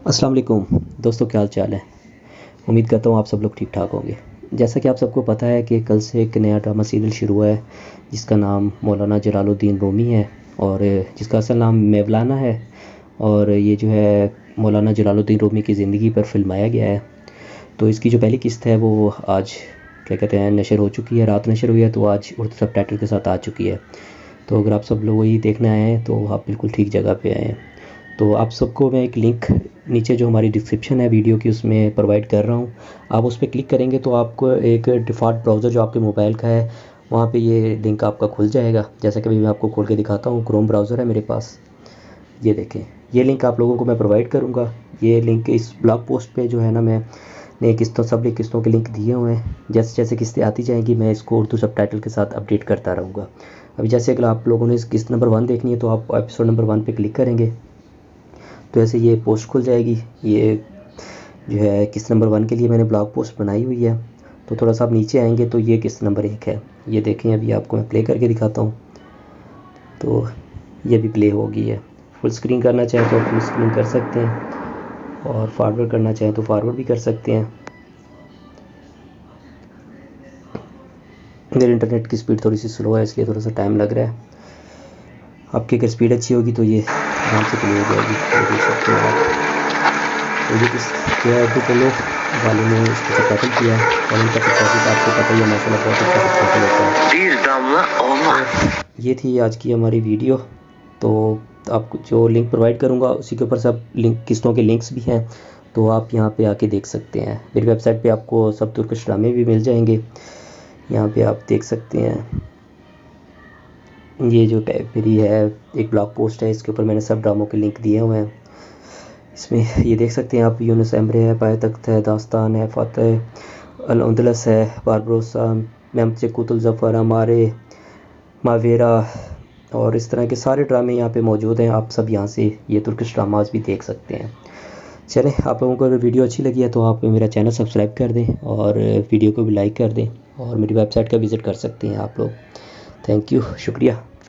अस्सलाम वालेकुम दोस्तों, क्या हाल चाल है। उम्मीद करता हूँ आप सब लोग ठीक ठाक होंगे। जैसा कि आप सबको पता है कि कल से एक नया ड्रामा सीरियल शुरू हुआ है जिसका नाम मौलाना जलालुद्दीन रूमी है और जिसका असल नाम मौलाना है। और ये जो है मौलाना जलालुद्दीन रूमी की ज़िंदगी पर फिल्माया गया है। तो इसकी जो पहली किस्त है वो आज क्या कहते हैं नशर हो चुकी है, रात नशर हुई है, तो आज उर्दू सब टाइटल के साथ आ चुकी है। तो अगर आप सब लोग वही देखने आए हैं तो आप बिल्कुल ठीक जगह पे आए हैं। तो आप सबको मैं एक लिंक नीचे जो हमारी डिस्क्रिप्शन है वीडियो की उसमें प्रोवाइड कर रहा हूँ। आप उस पर क्लिक करेंगे तो आपको एक डिफ़ॉल्ट ब्राउज़र जो आपके मोबाइल का है वहाँ पे ये लिंक आपका खुल जाएगा। जैसा कि अभी मैं आपको खोल के दिखाता हूँ, क्रोम ब्राउज़र है मेरे पास। ये देखें, ये लिंक आप लोगों को मैं प्रोवाइड करूँगा। ये लिंक इस ब्लॉग पोस्ट पे जो है ना, मैं ने किस्तों सब किस्तों के लिंक दिए हुए हैं। जैसे जैसे किस्तें आती जाएंगी मैं इसको उर्दू सब टाइटल के साथ अपडेट करता रहूँगा। अभी जैसे अगर आप लोगों ने इस किस्त नंबर 1 देखनी है तो आप एपिसोड नंबर 1 पे क्लिक करेंगे तो ऐसे ये पोस्ट खुल जाएगी। ये जो है किस्त नंबर 1 के लिए मैंने ब्लॉग पोस्ट बनाई हुई है। तो थोड़ा सा आप नीचे आएंगे तो ये किस्त नंबर 1 है। ये देखें, अभी आपको मैं प्ले करके दिखाता हूँ। तो ये भी प्ले हो गई है। फुल स्क्रीन करना चाहें तो फुल स्क्रीन कर सकते हैं और फारवर्ड करना चाहें तो फारवर्ड भी कर सकते हैं। मेरे इंटरनेट की स्पीड थोड़ी सी स्लो है इसलिए थोड़ा सा टाइम लग रहा है। आपकी अगर स्पीड अच्छी होगी तो ये आराम से प्ले हो जाएगी। ये देख सकते हैं आप। तो ये किस क्या है, पहले वालों ने इसको सबटाइटल किया है और इनका सबटाइटल आपको पता ही है माशाल्लाह बहुत अच्छा सबटाइटल होता है। तो ये थी आज की हमारी वीडियो। तो आपको जो लिंक प्रोवाइड करूँगा उसी के ऊपर सब लिंक किस्तों के लिंक्स भी हैं, तो आप यहाँ पे आके देख सकते हैं। मेरी वेबसाइट पे आपको सब तुर्किश ड्रामे भी मिल जाएंगे, यहाँ पे आप देख सकते हैं। ये जो मेरी है एक ब्लॉग पोस्ट है, इसके ऊपर मैंने सब ड्रामों के लिंक दिए हुए हैं। इसमें ये देख सकते हैं आप, यूनुस एमरे है, पायतख्त है, दास्तान है, फ़ातह अल-अंदलस है, बारबरोसा, मेमचे कुतुल ज़फ़र, हमारे मावेरा और इस तरह के सारे ड्रामे यहाँ पे मौजूद हैं। आप सब यहाँ से ये तुर्किश ड्रामाज भी देख सकते हैं। चलें, आप लोगों को अगर वीडियो अच्छी लगी है तो आप मेरा चैनल सब्सक्राइब कर दें और वीडियो को भी लाइक कर दें और मेरी वेबसाइट का विज़िट कर सकते हैं आप लोग। थैंक यू, शुक्रिया।